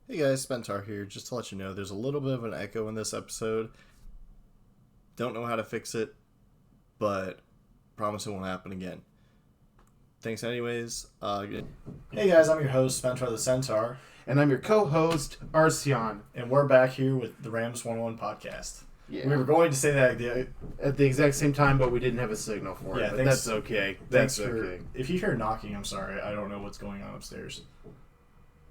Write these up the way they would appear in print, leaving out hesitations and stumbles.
Hey guys, Spentar here. Just to let you know, there's a little bit of an echo in this episode. Don't know how to fix it, but promise it won't happen again. Thanks anyways. Hey guys, I'm your host, SpentaurTheCentaur. And I'm your co-host, Arceaion. And we're back here with the Randomness101 podcast. Yeah. We were going to say that at the exact same time, but we didn't have a signal for it. But that's okay. That's okay. If you hear knocking, I'm sorry. I don't know what's going on upstairs.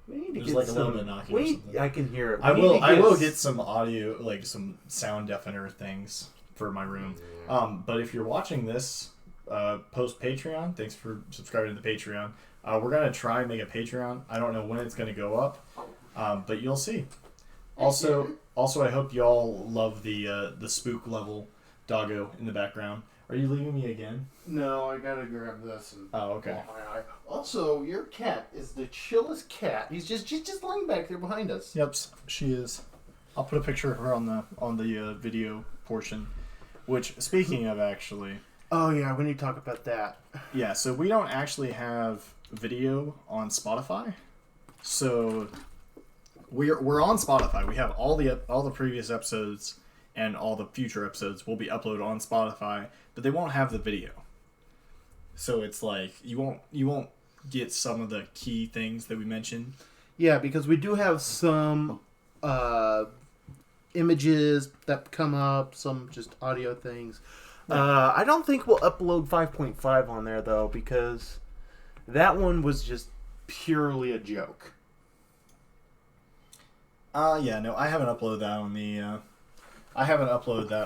We need to There's get like some, a little bit of knocking or something. I can hear it. I will get some audio, like some sound deafener things for my room. But if you're watching this post Patreon, thanks for subscribing to the Patreon. We're gonna try and make a Patreon. I don't know when it's gonna go up, but you'll see. Also, I hope y'all love the spook level Doggo in the background. Are you leaving me again? No, I gotta grab this. And okay. Also, your cat is the chillest cat. She's just lying back there behind us. Yep, she is. I'll put a picture of her on the video portion. Which, speaking of, actually. Oh yeah, we need to talk about that. Yeah, so we don't actually have video on Spotify. So we're on Spotify. We have all the previous episodes and all the future episodes will be uploaded on Spotify, but they won't have the video. So it's like you won't get some of the key things that we mentioned. Yeah, because we do have some images that come up, some just audio things. I don't think we'll upload 5.5 on there though, because that one was just purely a joke. Yeah, no, I haven't uploaded that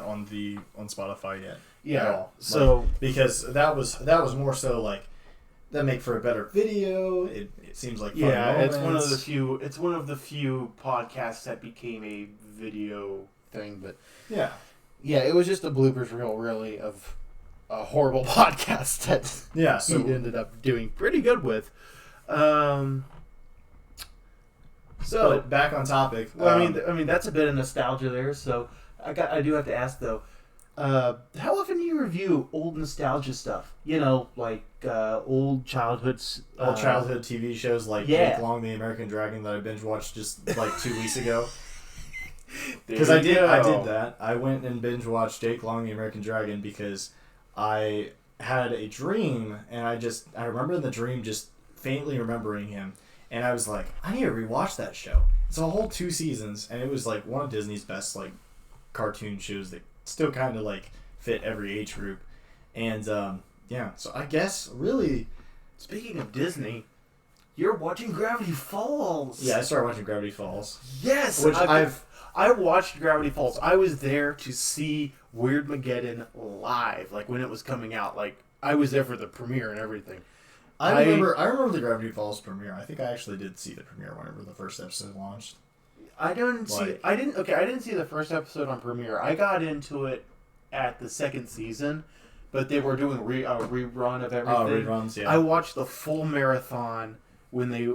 on the on Spotify yet. Yeah. At all. So because that was more so like that make for a better video. It seems like fun moments. It's one of the few podcasts that became a video thing, but yeah, it was just a bloopers reel, really, of a horrible podcast that so he ended up doing pretty good with. So but back on topic. Well, I mean that's a bit of nostalgia there. So I do have to ask though, how often do you review old nostalgia stuff? You know, like old childhood TV shows like Jake Long, the American Dragon that I binge watched just like 2 weeks ago. Because I did that. I went and binge watched Jake Long, the American Dragon because I had a dream, and I remember in the dream just faintly remembering him, and I was like, I need to rewatch that show. It's a whole 2 seasons, and it was like one of Disney's best like cartoon shows that still kind of like fit every age group, and so I guess really. Speaking of Disney, you're watching Gravity Falls. Yeah, I started watching Gravity Falls. Yes, which I watched Gravity Falls. I was there to see Weirdmageddon live, like when it was coming out. Like I was there for the premiere and everything. I remember the Gravity Falls premiere. I think I actually did see the premiere whenever the first episode launched. I didn't see the first episode on premiere. I got into it at the second season, but they were doing a rerun of everything. Oh, reruns, yeah. I watched the full marathon when they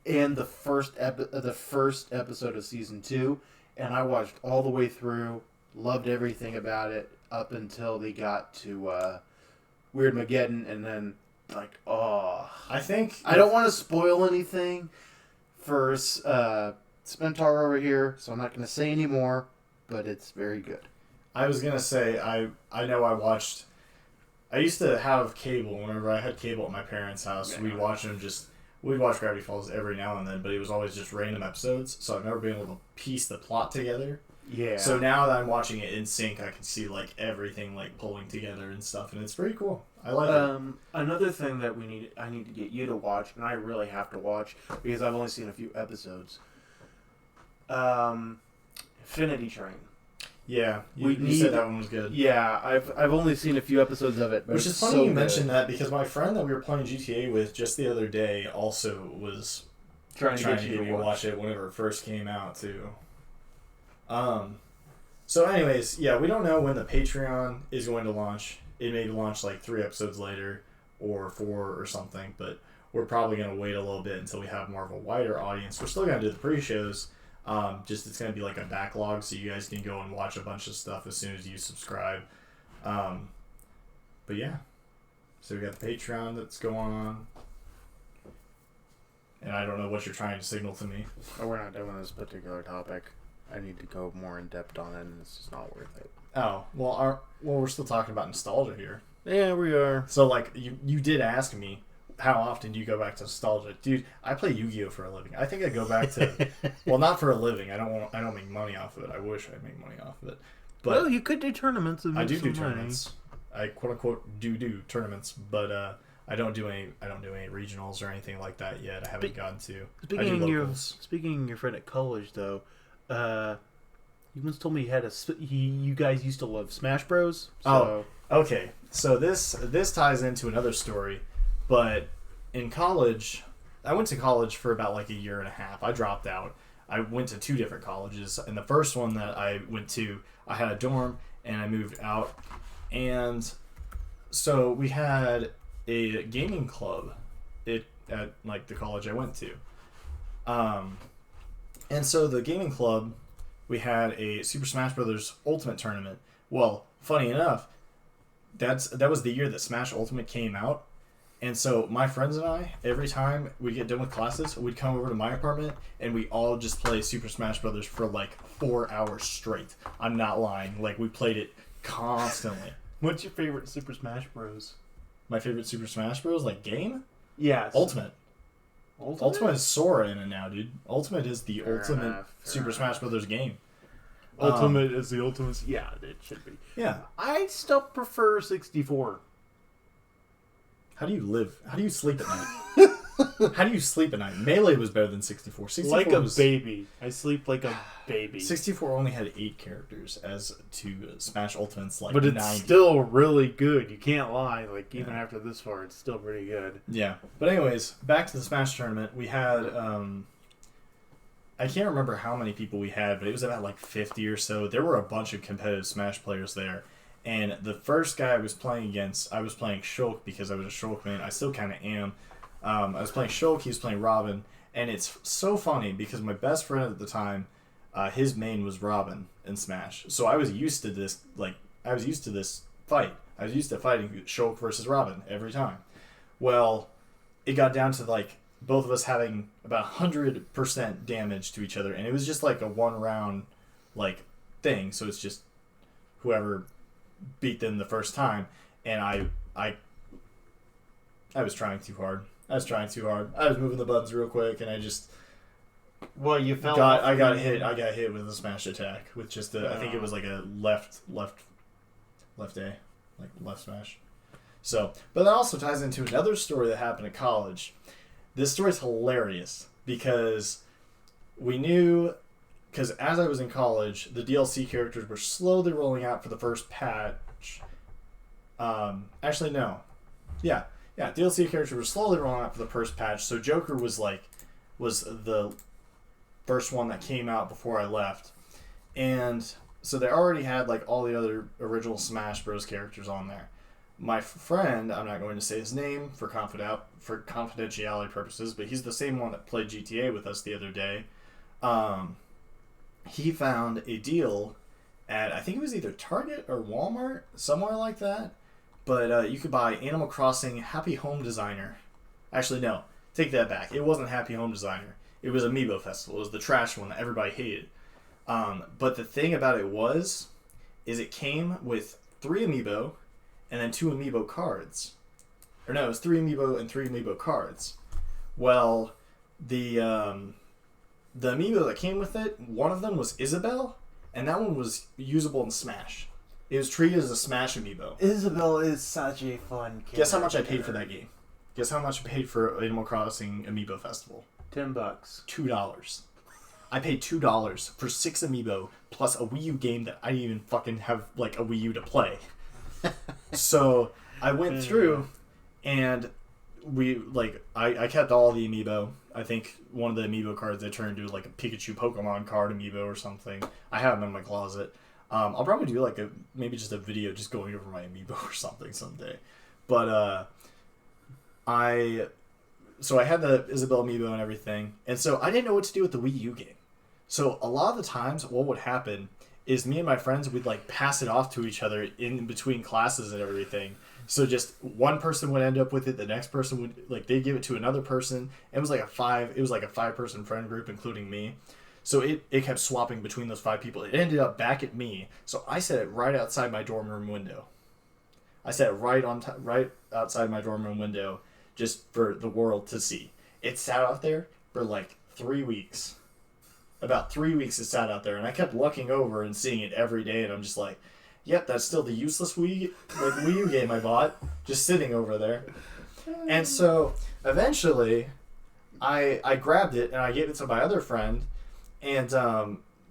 end the first episode of season 2, and I watched all the way through. Loved everything about it up until they got to Weirdmageddon, and then like, I don't want to spoil anything for Spentar over here, so I'm not going to say any more, but it's very good. I was going to say, I know I used to have cable. Whenever I had cable at my parents' house, Yeah. we'd watch Gravity Falls every now and then, but it was always just random episodes, so I've never been able to piece the plot together. Yeah. So now that I'm watching it in sync, I can see like everything like pulling together and stuff, and it's pretty cool. I like it. Another thing that I need to get you to watch, and I really have to watch because I've only seen a few episodes. Infinity Train. Yeah, you said that one was good. Yeah, I've only seen a few episodes of it, but which is funny you mentioned that because my friend that we were playing GTA with just the other day also was trying to get me to watch it whenever it first came out too. So anyways, yeah, we don't know when the Patreon is going to launch. It may launch like 3 episodes later or 4 or something, but we're probably going to wait a little bit until we have more of a wider audience. We're still going to do the pre-shows. Just it's going to be like a backlog, so you guys can go and watch a bunch of stuff as soon as you subscribe. But yeah, so we got the Patreon that's going on. and I don't know what you're trying to signal to me. Oh, we're not doing this particular topic. I need to go more in depth on it, and it's just not worth it. Oh, well, we're still talking about nostalgia here. Yeah, we are. So, like, you did ask me, how often do you go back to nostalgia? Dude, I play Yu-Gi-Oh! For a living. I think I go back to... well, not for a living. I don't make money off of it. I wish I'd make money off of it. But well, you could do tournaments. I do tournaments. I quote-unquote do tournaments, but I don't do any regionals or anything like that yet. I haven't gotten to. Speaking of your friend at college, though, you once told me you guys used to love Smash Bros. So. Oh, okay. So this ties into another story, but in college, I went to college for about like a year and a half. I dropped out. I went to 2 different colleges, and the first one that I went to, I had a dorm, and I moved out, and so we had a gaming club at like the college I went to, and so the gaming club, we had a Super Smash Bros. Ultimate tournament. Well, funny enough, that was the year that Smash Ultimate came out. And so my friends and I, every time we get done with classes, we'd come over to my apartment and we all just play Super Smash Bros. For like 4 hours straight. I'm not lying. Like, we played it constantly. What's your favorite Super Smash Bros? My favorite Super Smash Bros. Like game? Yeah. Ultimate is Sora in it now, dude. Ultimate is the ultimate Super Smash Bros. Game. Ultimate is the ultimate. Yeah, it should be. Yeah. I still prefer 64. How do you live? How do you sleep at night? How do you sleep at night? Melee was better than 64. 64 like a baby. I sleep like a baby. 64 only had 8 characters as to Smash Ultimate's like 90. But it's still really good. You can't lie. Like, even after this far, it's still pretty good. Yeah. But anyways, back to the Smash tournament. We had, I can't remember how many people we had, but it was about like 50 or so. There were a bunch of competitive Smash players there. And the first guy I was playing against, I was playing Shulk because I was a Shulk man. I still kind of am. I was playing Shulk, he was playing Robin. And it's so funny because my best friend at the time, his main was Robin in Smash. So I was used to this, fight. I was used to fighting Shulk versus Robin every time. Well, it got down to like both of us having about 100% damage to each other. And it was just like a 1 round like thing. So it's just whoever beat them the first time, and I was trying too hard. I was moving the buttons real quick, and I just you fell off. I got hit with a smash attack with just I think it was like a left A, like left smash. So, but that also ties into another story that happened at college. This story's hilarious because as I was in college, the DLC characters were slowly rolling out for the first patch. Actually, no. Yeah, DLC characters were slowly rolling out for the first patch, so Joker was the first one that came out before I left. And so they already had like all the other original Smash Bros. Characters on there. My friend, I'm not going to say his name for confidentiality purposes, but he's the same one that played GTA with us the other day. He found a deal at, I think it was either Target or Walmart, somewhere like that. But you could buy Animal Crossing Happy Home Designer. Actually, no. Take that back. It wasn't Happy Home Designer. It was Amiibo Festival. It was the trash one that everybody hated. But the thing about it is it came with 3 Amiibo and then 2 Amiibo cards. Or no, it was 3 Amiibo and 3 Amiibo cards. Well, the Amiibo that came with it, one of them was Isabelle, and that one was usable in Smash. It was treated as a Smash Amiibo. Isabelle is such a fun character. Guess how much I paid for that game? Guess how much I paid for Animal Crossing Amiibo Festival? $10. $2. I paid $2 for 6 Amiibo plus a Wii U game that I didn't even fucking have like a Wii U to play. So I went through and I kept all the Amiibo. I think one of the Amiibo cards I turned into like a Pikachu Pokemon card Amiibo or something. I have them in my closet. I'll probably do like maybe just a video just going over my Amiibo or something someday. But I had the Isabelle Amiibo and everything, and so I didn't know what to do with the Wii U game. So a lot of the times what would happen is me and my friends, we'd like pass it off to each other in between classes and everything. So just one person would end up with it, the next person would like they'd give it to another person. It was like a 5-person friend group including me. So it kept swapping between those 5 people. It ended up back at me. So I set it right outside my dorm room window. I set it right outside my dorm room window just for the world to see. It sat out there for like 3 weeks. About 3 weeks it sat out there, and I kept looking over and seeing it every day, and I'm just like, yep, that's still the useless Wii U game I bought, just sitting over there. And so eventually I grabbed it and I gave it to my other friend, and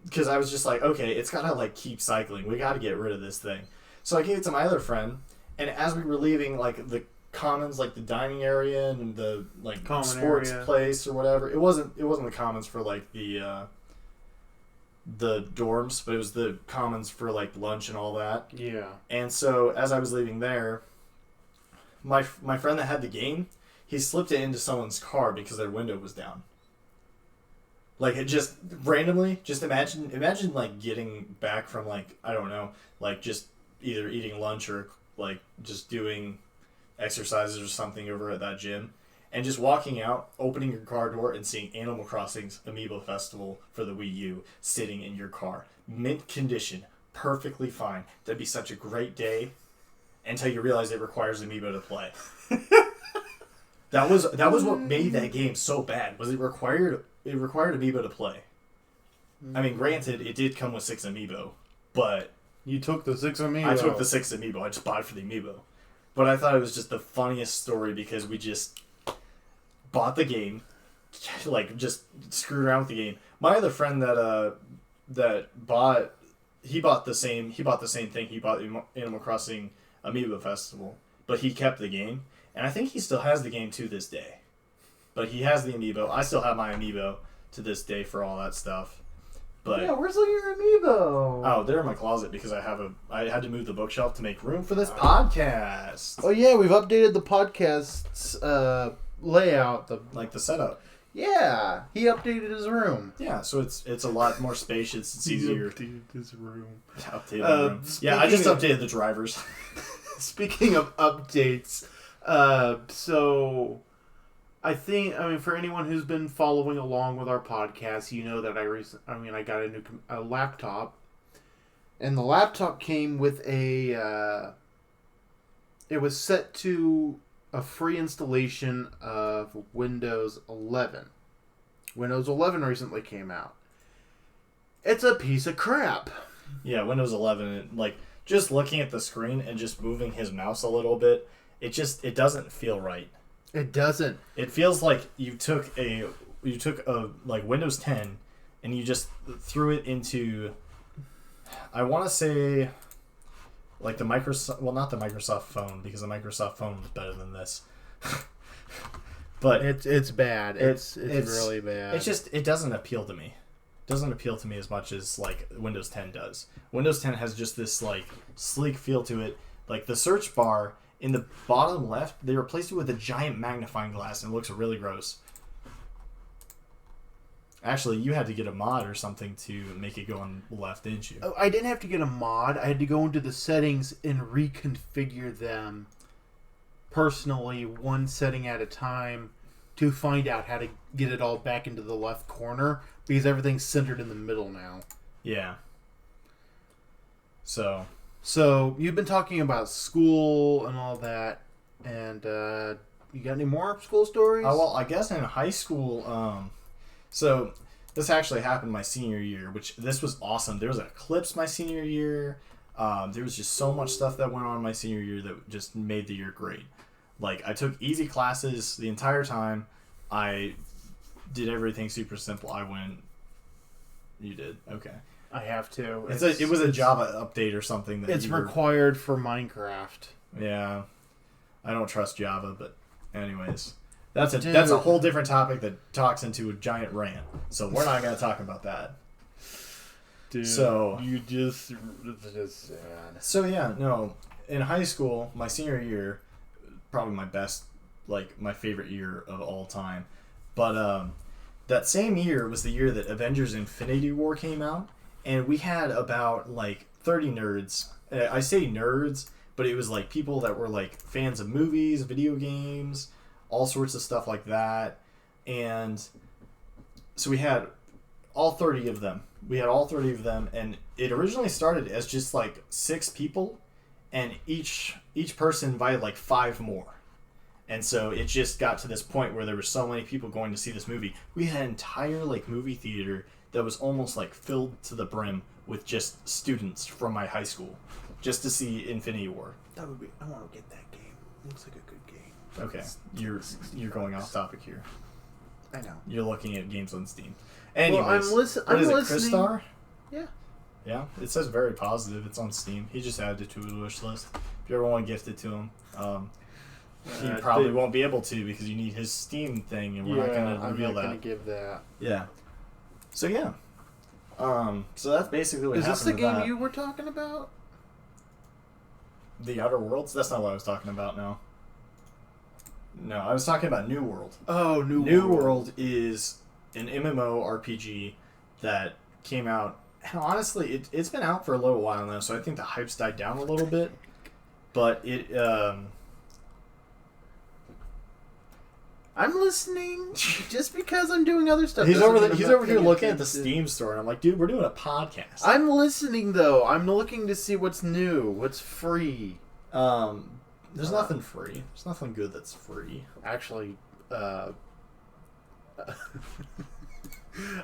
because I was just like, okay, it's gotta like keep cycling, we gotta get rid of this thing. So I gave it to my other friend, and as we were leaving like the commons, like the dining area and the like common sports area. Place or whatever, it wasn't the commons for like the dorms, but it was the commons for like lunch and all that. Yeah. And so as I was leaving there, my friend that had the game, he slipped it into someone's car because their window was down. Like it just randomly, just imagine like getting back from like, I don't know, like just either eating lunch or like just doing exercises or something over at that gym, and just walking out, opening your car door, and seeing Animal Crossing's Amiibo Festival for the Wii U sitting in your car. Mint condition. Perfectly fine. That'd be such a great day until you realize it requires Amiibo to play. That was what made that game so bad, was it required Amiibo to play. I mean, granted, it did come with 6 Amiibo, but... You took the 6 Amiibo. I took the 6 Amiibo. I just bought it for the Amiibo. But I thought it was just the funniest story because we just... bought the game, like just screwed around with the game. My other friend that bought the same thing. He bought Animal Crossing Amiibo Festival, but he kept the game, and I think he still has the game to this day. But he has the Amiibo. I still have my Amiibo to this day for all that stuff. But yeah, where's all your Amiibo? Oh, they're in my closet because I had to move the bookshelf to make room for this podcast. Oh yeah, we've updated the podcast's layout, the setup. Yeah, he updated his room. Yeah, so it's a lot more spacious. It's easier. Updated his room. Yeah, I just updated the drivers. Speaking of updates, so I mean, for anyone who's been following along with our podcast, you know that I got a new laptop, and the laptop came with it was set to a free installation of Windows 11. Windows 11 recently came out. It's a piece of crap. Yeah, Windows 11, like, just looking at the screen and just moving his mouse a little bit, it doesn't feel right. It doesn't. It feels like you took a like Windows 10 and you just threw it into, I want to say, like the Microsoft, well, not the Microsoft phone, because the Microsoft phone was better than this. But it's bad. It's really bad. It doesn't appeal to me. It doesn't appeal to me as much as like Windows 10 does. Windows 10 has just this like sleek feel to it. Like the search bar in the bottom left, they replaced it with a giant magnifying glass and it looks really gross. Actually, you had to get a mod or something to make it go on left, didn't you? Oh, I didn't have to get a mod. I had to go into the settings and reconfigure them personally, one setting at a time, to find out how to get it all back into the left corner, because everything's centered in the middle now. Yeah. So you've been talking about school and all that, and you got any more school stories? Well, I guess in high school, so this actually happened my senior year, which this was awesome. There was an eclipse my senior year. There was just so much stuff that went on my senior year that just made the year great. Like, I took easy classes the entire time. I did everything super simple. You did? Okay. I have to. It was a Java update or something. It's required for Minecraft. Yeah. I don't trust Java, but anyways. That's a whole different topic that talks into a giant rant. So we're not going to talk about that. Dude, so you just sad. So yeah, no. In high school, my senior year, probably my best, like my favorite year of all time. But that same year was the year that Avengers Infinity War came out, and we had about like 30 nerds. I say nerds, but it was like people that were like fans of movies, video games, all sorts of stuff like that. And so we had all 30 of them. And it originally started as just like 6 people, and each person invited like 5 more. And so it just got to this point where there were so many people going to see this movie. We had an entire like movie theater that was almost like filled to the brim with just students from my high school just to see Infinity War. I want to get that game. It looks like a good game. Okay, you're going off topic here. I know. You're looking at games on Steam. Anyways, well, I'm listening. Christar? Yeah. Yeah, it says very positive. It's on Steam. He just added it to his wish list. If you ever want to gift it to him, he probably won't be able to because you need his Steam thing, and we're not going to reveal that. I'm not going to give that. Yeah. So yeah. So that's basically what happened. Is this the game you were talking about? The Outer Worlds? That's not what I was talking about now. No, I was talking about New World. Oh, New World is an MMORPG that came out. And honestly, it's been out for a little while now, so I think the hype's died down a little bit. But it... I'm listening just because I'm doing other stuff. He's over here looking at the Steam store, and I'm like, dude, we're doing a podcast. I'm listening, though. I'm looking to see what's new, what's free. There's nothing free. There's nothing good that's free. Actually, I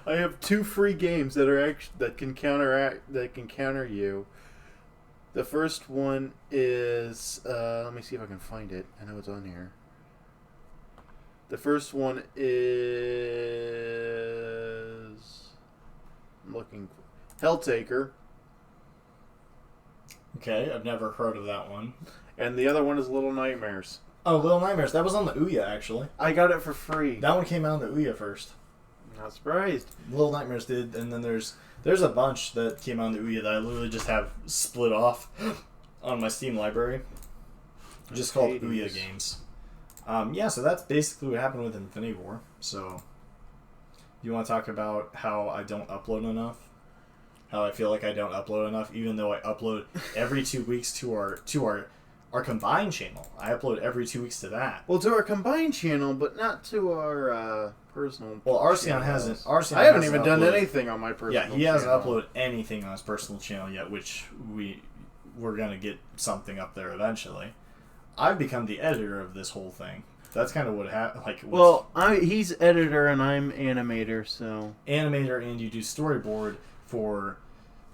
have 2 free games that can counter you. The first one is let me see if I can find it. I know it's on here. The first one is I'm looking for Helltaker. Okay, I've never heard of that one. And the other one is Little Nightmares. Oh, Little Nightmares. That was on the Ouya, actually. I got it for free. That one came out on the Ouya first. Not surprised. Little Nightmares did, and then there's a bunch that came out on the Ouya that I literally just have split off on my Steam library. Just called Ouya games. Yeah, so that's basically what happened with Infinity War. So, you want to talk about how I don't upload enough? How I feel like I don't upload enough, even though I upload every 2 weeks to our combined channel. I upload every 2 weeks to that. Well, to our combined channel, but not to our personal. Well, Arceaion hasn't. I haven't even done anything on my personal. Yeah, he hasn't uploaded anything on his personal channel yet, which we're gonna get something up there eventually. I've become the editor of this whole thing. That's kind of what happened. He's editor and I'm animator, so animator, and you do storyboard for.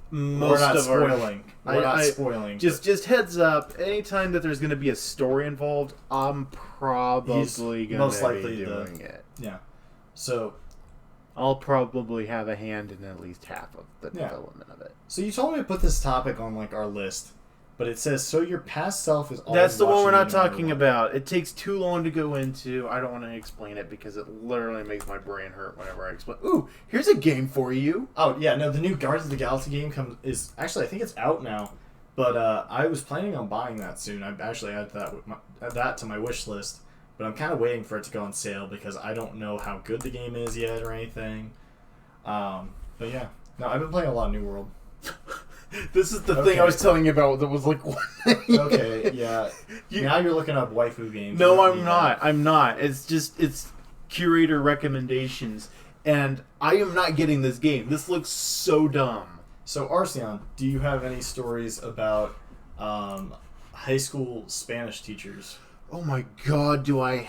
Most we're not of spoiling. We're not spoiling. Just heads up. Anytime that there's going to be a story involved, I'm probably going to be doing it. Yeah. So I'll probably have a hand in at least half of the development of it. So you told me to put this topic on like our list, but it says so your past self is always. That's the one we're not talking about. It takes too long to go into. I don't want to explain it because it literally makes my brain hurt whenever I explain. Ooh, here's a game for you. Oh yeah, no, the new Guardians of the Galaxy game is actually I think it's out now, but I was planning on buying that soon. I actually added that to my wish list, but I'm kind of waiting for it to go on sale because I don't know how good the game is yet or anything. But yeah, no, I've been playing a lot of New World. This is the thing I was telling you about that was like... Okay, yeah. Now you're looking up waifu games. No, I'm not. I'm not. It's curator recommendations, and I am not getting this game. This looks so dumb. So, Arceaion, do you have any stories about high school Spanish teachers? Oh my god, do I...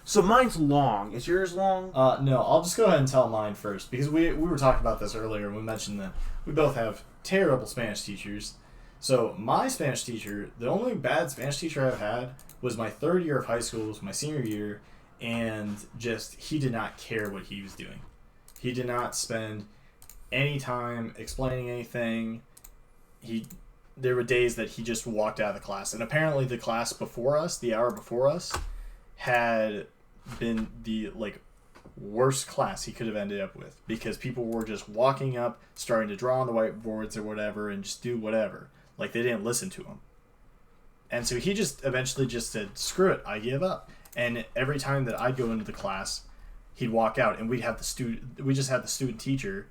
So mine's long. Is yours long? No, I'll just go ahead and tell mine first, because we were talking about this earlier, and we mentioned that we both have terrible Spanish teachers. So my Spanish teacher, the only bad Spanish teacher I've had was my 3rd year of high school, was my senior year, and just, he did not care what he was doing. He did not spend any time explaining anything. There were days that he just walked out of the class, and apparently the class before us, the hour before us, had been the worst class he could have ended up with, because people were just walking up, starting to draw on the whiteboards or whatever, and just do whatever. Like, they didn't listen to him. And so he just eventually just said, screw it, I give up. And every time that I'd go into the class, he'd walk out, and we just had the student teacher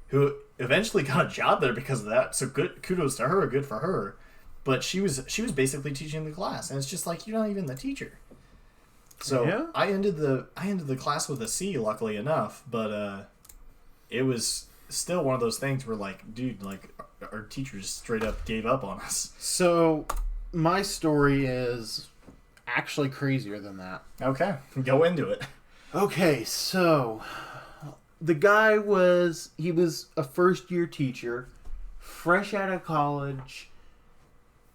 who eventually got a job there because of that. So kudos to her, good for her. But she was basically teaching the class, and it's just like, you're not even the teacher. So yeah. I ended the class with a C, luckily enough, but it was still one of those things where, like, dude, like, our teachers straight up gave up on us. So my story is actually crazier than that. Okay, go into it. Okay, so the guy was a first-year teacher, fresh out of college,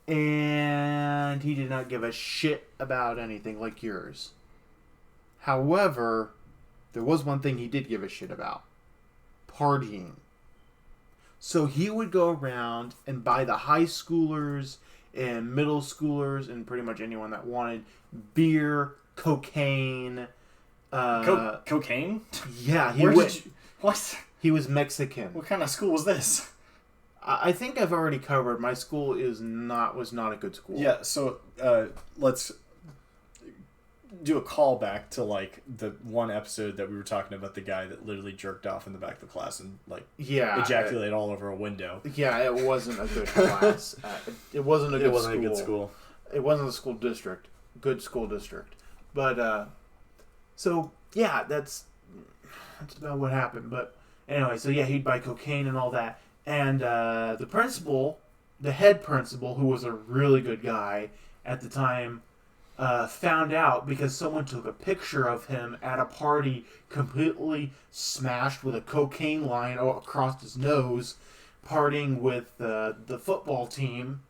and he did not give a shit about anything like yours. However, there was one thing he did give a shit about. Partying. So he would go around and buy the high schoolers and middle schoolers and pretty much anyone that wanted beer, cocaine. Cocaine? Yeah. What? He was Mexican. What kind of school was this? I think I've already covered. My school was not a good school. Yeah, so let's do a callback to, like, the one episode that we were talking about, the guy that literally jerked off in the back of the class and, like, ejaculated all over a window. Yeah, it wasn't a good class. It wasn't a good school. It wasn't a good school district. But, so, yeah, that's about what happened. But, anyway, so, yeah, he'd buy cocaine and all that. And the head principal, who was a really good guy at the time, found out because someone took a picture of him at a party completely smashed with a cocaine line across his nose, partying with the football team.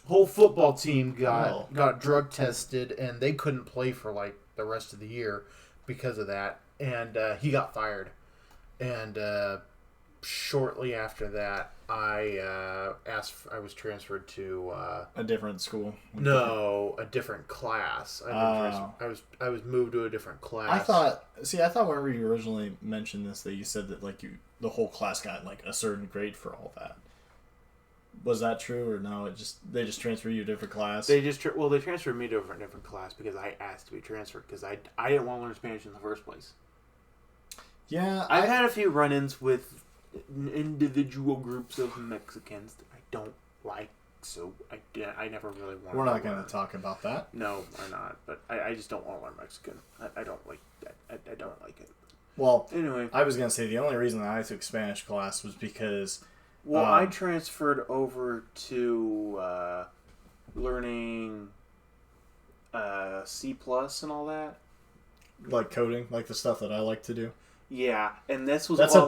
Whole football team got drug tested, and they couldn't play for, like, the rest of the year because of that. And he got fired. And shortly after that, I was transferred to a different school. No, a different class. I was moved to a different class. I thought whenever you originally mentioned this, that you said that, like, the whole class got, like, a certain grade for all that. Was that true, or no? They just transferred you to a different class. They transferred me to a different class because I asked to be transferred because I didn't want to learn Spanish in the first place. Yeah, I've had a few run-ins with individual groups of Mexicans that I don't like, so I never really want to. We're not going to talk about that. No, we're not. But I just don't want to learn Mexican. I don't like that. I don't like it. Well, anyway, I was going to say the only reason that I took Spanish class was because. Well, I transferred over to learning C+ and all that. Like coding, like the stuff that I like to do. Yeah, and this was that's a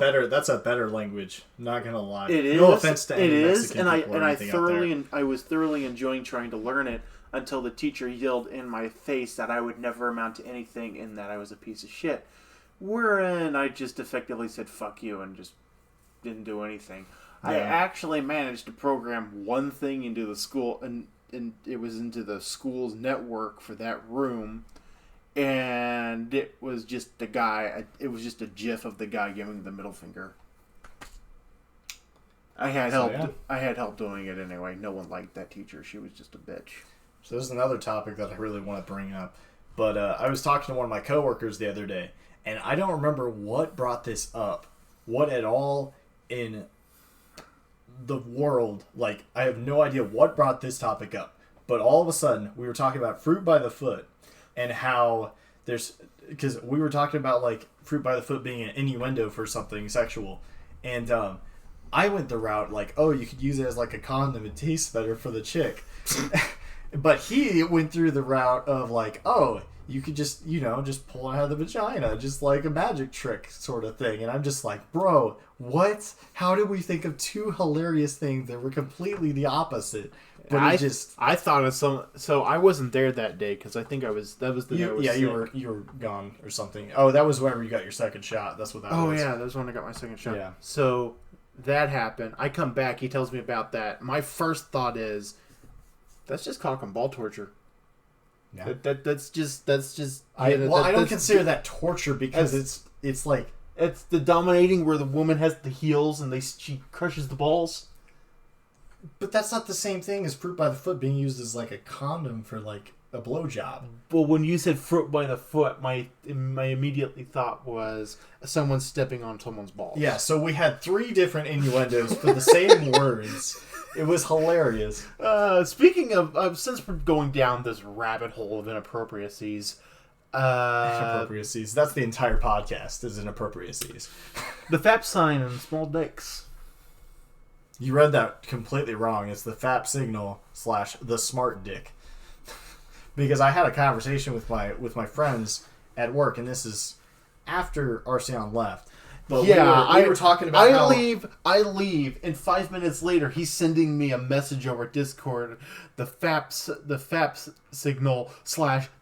better language. Not gonna lie. It is. No offense to any Mexican people or anything out there. I was thoroughly enjoying trying to learn it until the teacher yelled in my face that I would never amount to anything and that I was a piece of shit. Wherein I just effectively said fuck you and just didn't do anything. Yeah. I actually managed to program one thing into the school, and it was into the school's network for that room. And it was just a GIF of the guy giving the middle finger. I had help doing it anyway. No one liked that teacher. She was just a bitch. So this is another topic that I really want to bring up. But I was talking to one of my coworkers the other day, and I don't remember what brought this up. What at all in the world, like, I have no idea what brought this topic up. But all of a sudden, we were talking about fruit by the foot. And how because we were talking about, like, fruit by the foot being an innuendo for something sexual. And I went the route, like, oh, you could use it as, like, a condom. It tastes better for the chick. But he went through the route of, like, oh, you could just, just pull it out of the vagina. Just like a magic trick sort of thing. And I'm just like, bro, what? How did we think of two hilarious things that were completely the opposite? But I thought of some. So I wasn't there that day because I think that was the day you were gone or something. Oh, that was whenever you got your second shot. That's what that was. Oh yeah, that was when I got my second shot. Yeah. So that happened. I come back. He tells me about that. My first thought is, that's just cock and ball torture. Yeah. That's just. I don't consider that torture because it's like it's the dominating where the woman has the heels and she crushes the balls. But that's not the same thing as fruit by the foot being used as, like, a condom for, like, a blowjob. Well, when you said fruit by the foot, my immediately thought was someone stepping on someone's balls. Yeah, so we had 3 different innuendos for the same words. It was hilarious. Speaking of, since we're going down this rabbit hole of inappropriacies, inappropriacies. That's the entire podcast, is inappropriacies. The FAP sign and small dicks. You read that completely wrong. It's the FAP signal / the smart dick. Because I had a conversation with my friends at work, and this is after Arceaion left. But yeah, we were talking about I leave, and 5 minutes later, he's sending me a message over Discord, the FAP signal /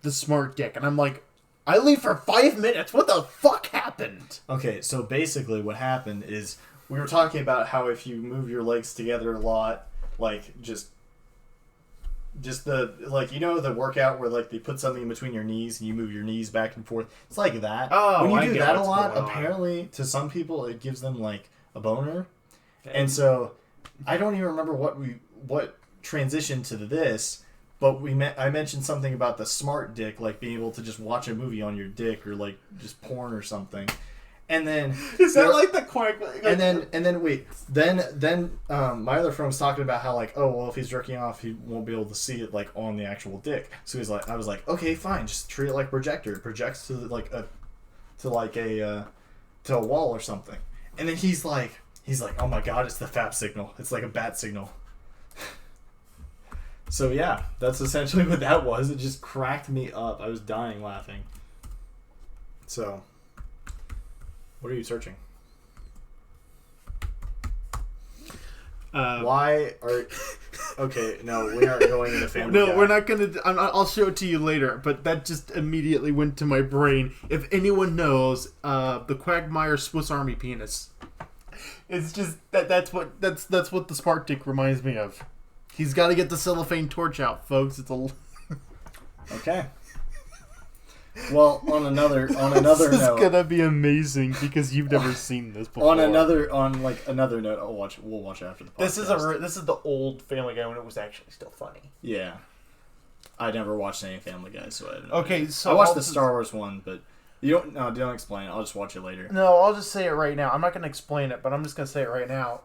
the smart dick, and I'm like, I leave for 5 minutes. What the fuck happened? Okay, so basically, what happened is we were talking about how if you move your legs together a lot, like just the, like, you know, the workout where, like, they put something in between your knees and you move your knees back and forth. It's like that. Oh, when you do that a lot, apparently to some people it gives them like a boner. And so I don't even remember what transitioned to this, but I mentioned something about the smart dick, like being able to just watch a movie on your dick, or like just porn or something. And then is that like the quack? And then my other friend was talking about how, like, oh well, if he's jerking off, he won't be able to see it like on the actual dick. So he's like, I was like, okay, fine, just treat it like a projector. It projects to a wall or something. And then he's like, oh my god, it's the FAP signal. It's like a bat signal. So yeah, that's essentially what that was. It just cracked me up. I was dying laughing. So. What are you searching? Why are... Okay, no, we aren't going into Family Guy. No, we're not going to... I'll show it to you later, but that just immediately went to my brain. If anyone knows, the Quagmire Swiss Army penis. It's just... That's what the Spark Dick reminds me of. He's got to get the cellophane torch out, folks. It's a... Okay. Well, on another this note, is gonna be amazing because you've never seen this before. On another note, we'll watch after the podcast. This is the old Family Guy when it was actually still funny. Yeah, I never watched any Family Guy, so I didn't. Okay, so I watched the Star Wars one, but don't explain it. I'll just watch it later. No, I'll just say it right now. I'm not gonna explain it, but I'm just gonna say it right now.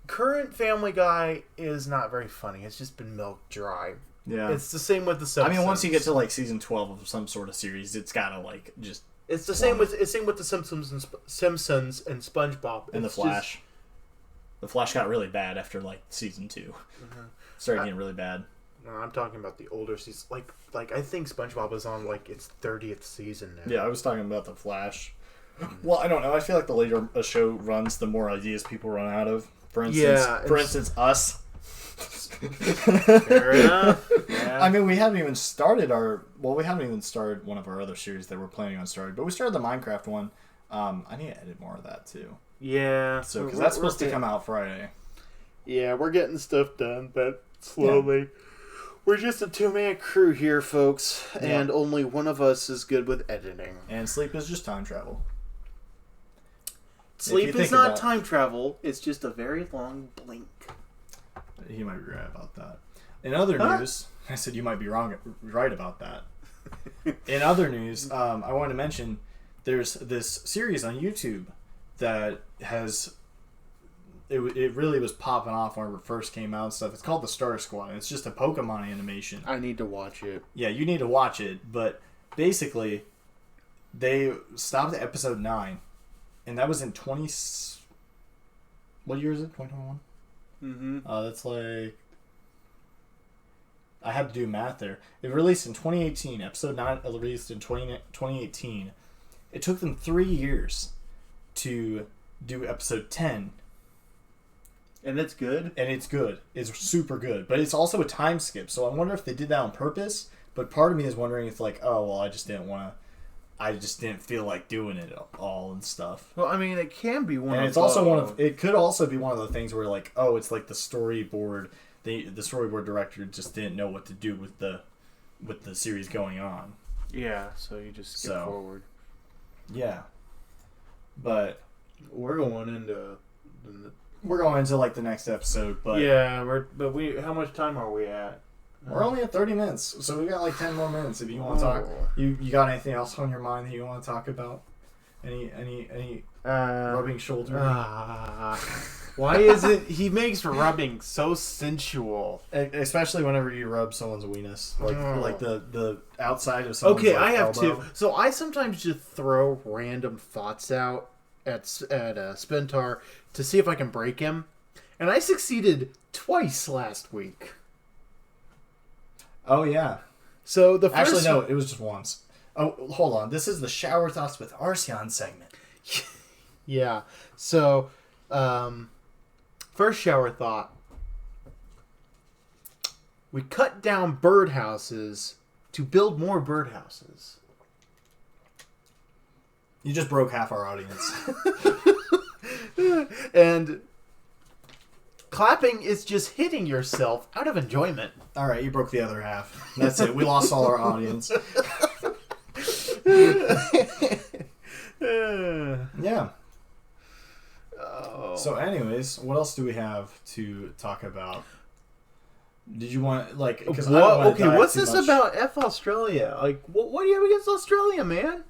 Current Family Guy is not very funny. It's just been milked dry. Yeah, it's the same with the Simpsons. I mean, once you get to like season 12 of some sort of series, it's gotta like just. It's the same with the Simpsons and SpongeBob And the Flash. The Flash got really bad after like season 2. Mm-hmm. Started getting really bad. No, I'm talking about the older seasons. Like I think SpongeBob is on like its 30th season now. Yeah, I was talking about the Flash. Well, I don't know. I feel like the later a show runs, the more ideas people run out of. For instance, us. Fair enough. Yeah. I mean, we haven't even started one of our other series that we're planning on starting, but we started the Minecraft one. I need to edit more of that too. Yeah. So, because that's supposed to come out Friday. Yeah, we're getting stuff done, but slowly. Yeah. We're just a 2-man crew here, folks, and only one of us is good with editing. And sleep is just time travel. Sleep is not time travel. It's just a very long blink. You might be right about that. In other news, I said you might be right about that. In other news, I wanted to mention there's this series on YouTube that has it really was popping off when it first came out and stuff. It's called the Star Squad, and it's just a Pokemon animation. I need to watch it. Yeah, you need to watch it, but basically they stopped at episode 9, and that was in what year is it? 2021? Mm-hmm. That's like... I had to do math there. It released in 2018. Episode 9 released in 2018. It took them 3 years to do episode 10. And it's good? And it's good. It's super good. But it's also a time skip. So I wonder if they did that on purpose. But part of me is wondering if like, oh, well, I just didn't feel like doing it all and stuff. Well, I mean, it can be one. And it's also it could also be one of the things where like, oh, it's like the storyboard. The storyboard director just didn't know what to do with the series going on. Yeah, so you just skip forward. Yeah, but we're going into like the next episode. But yeah, how much time are we at? We're only at 30 minutes, so we got like 10 more minutes if you want to talk. You got anything else on your mind that you want to talk about? Any rubbing shoulder? Why is it he makes rubbing so sensual? Especially whenever you rub someone's weenus, like the outside of someone's I have elbow. two. So I sometimes just throw random thoughts out at Spentaur to see if I can break him, and I succeeded twice last week. Oh yeah. So the first actually no, it was just once. Oh, hold on. This is the shower thoughts with Arceaion segment. Yeah. So, first shower thought. We cut down birdhouses to build more birdhouses. You just broke half our audience. And clapping is just hitting yourself out of enjoyment. All right, you broke the other half. That's it. We lost all our audience. Yeah. Oh. So, anyways, what else do we have to talk about? Did you want because what's this about F Australia? Like, what do you have against Australia, man?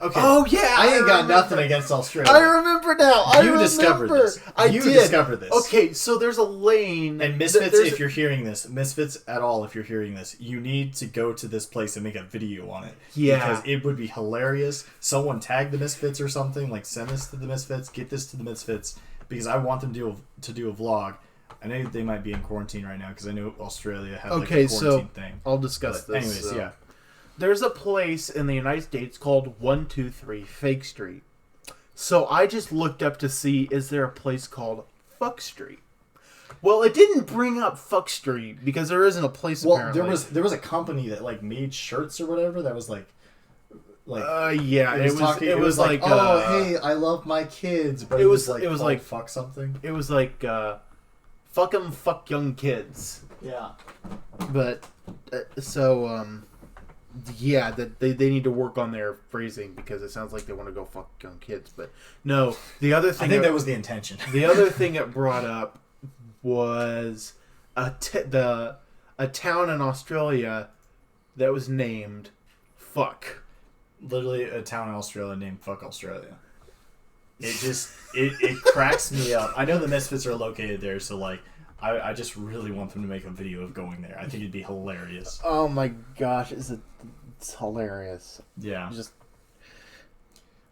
Okay. Oh yeah, I ain't got nothing against Australia. I remember now. You discovered this. You discovered this. Okay, so there's a lane. And Misfits, if you're hearing this, Misfits at all, if you're hearing this, you need to go to this place and make a video on it. Yeah. Because it would be hilarious. Someone tag the Misfits or something, like send this to the Misfits, get this to the Misfits, because I want them to do a vlog. I know they might be in quarantine right now because I know Australia has a quarantine thing. I'll discuss this. Anyways, yeah. There's a place in the United States called 123 Fake Street. So I just looked up to see, is there a place called Fuck Street? Well, it didn't bring up Fuck Street because there isn't a place. Well, apparently. there was a company that made shirts or whatever that was yeah, it was like hey, I love my kids, but it was like fuck something. It was like fuck 'em, fuck young kids. Yeah. But yeah, that they need to work on their phrasing because it sounds like they want to go fuck young kids. But no, the other thing I think that was the intention. The other thing it brought up was a town in Australia that was named Fuck. Literally a town in Australia named Fuck Australia. It just it cracks me up. I know the Misfits are located there, so I just really want them to make a video of going there. I think it'd be hilarious. Oh my gosh, it's hilarious. Yeah.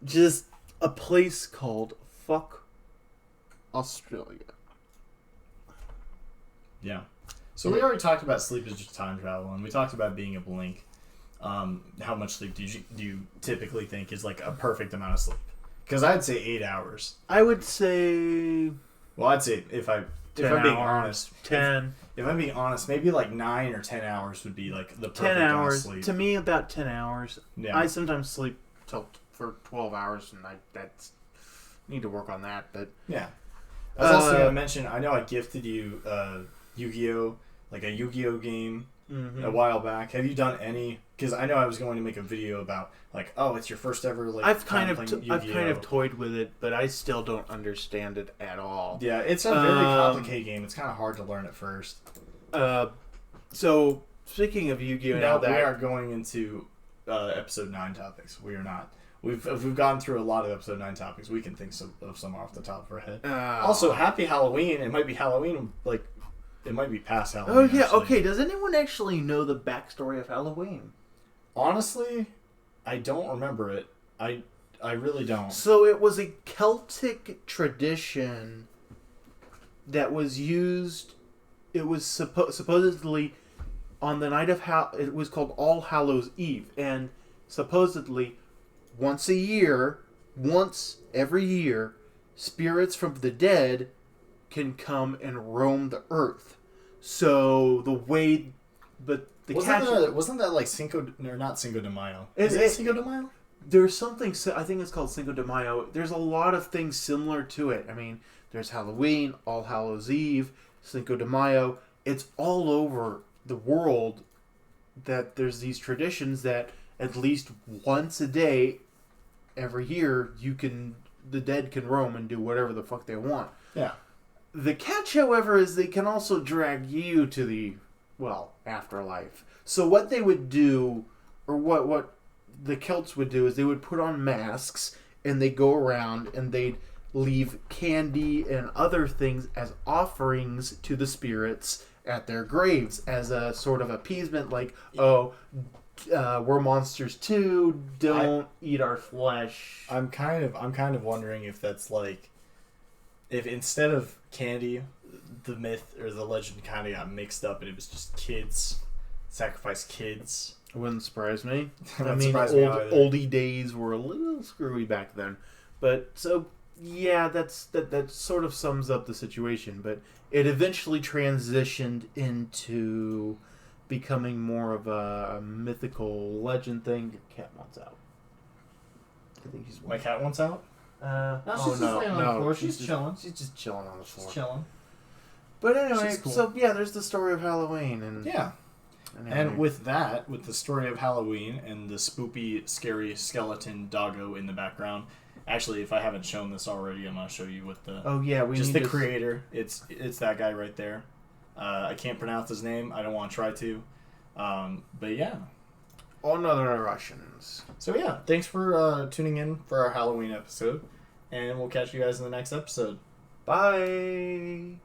Just a place called Fuck Australia. Yeah. So we already talked about sleep is just time travel, and we talked about being a blink. How much sleep do you typically think is like a perfect amount of sleep? Because I'd say 8 hours. I would say. Well, I'd say if I'm being honest, 10. If I'm being honest, maybe like 9 or 10 hours would be like the perfect 10 amount hours. of sleep. To me, about 10 hours. Yeah. I sometimes sleep for 12 hours, and I need to work on that. But yeah. I was also going to mention, I know I gifted you Yu-Gi-Oh! Like a Yu-Gi-Oh! Game a while back. Have you done any? Because I know I was going to make a video about it's your first ever I've kind of toyed with it, but I still don't understand it at all. Yeah, it's a very complicated game. It's kind of hard to learn at first. So speaking of Yu-Gi-Oh! Now we are going into episode 9 topics. We are not. We've gone through a lot of episode 9 topics. We can think of some off the top of our head. Also, happy Halloween. It might be Halloween. It might be past Halloween. Oh yeah. Actually. Okay. Does anyone actually know the backstory of Halloween? Honestly, I don't remember it. I really don't. So it was a Celtic tradition that was used. It was supposedly on the night of it was called All Hallows Eve, and supposedly once every year, spirits from the dead can come and roam the earth. So the way, but the wasn't that like not Cinco de Mayo? Is it Cinco de Mayo? There's something. I think it's called Cinco de Mayo. There's a lot of things similar to it. I mean, there's Halloween, All Hallows Eve, Cinco de Mayo. It's all over the world that there's these traditions that at least once a day, every year, the dead can roam and do whatever the fuck they want. Yeah. The catch, however, is they can also drag you to the afterlife. So what they would do, or what the Celts would do, is they would put on masks and they'd go around and they'd leave candy and other things as offerings to the spirits at their graves as a sort of appeasement, like, we're monsters too, don't eat our flesh. I'm kind of wondering if that's like, if instead of candy, the myth or the legend kind of got mixed up and it was just kids, sacrifice kids. It wouldn't surprise me. I mean, oldie days were a little screwy back then. But, so, yeah, that sort of sums up the situation. But it eventually transitioned into becoming more of a mythical legend thing. Your cat wants out. I think she's... My cat wants out? She's just laying on the floor. She's chilling. She's just chilling on the floor. She's chilling. But anyway, cool. So, yeah, there's the story of Halloween. And with that, with the story of Halloween and the spoopy, scary skeleton Doggo in the background. Actually, if I haven't shown this already, I'm going to show you what the... Oh, yeah. the creator. It's that guy right there. I can't pronounce his name. I don't want to try to. But yeah. Another Russians. So yeah, thanks for tuning in for our Halloween episode. And we'll catch you guys in the next episode. Bye.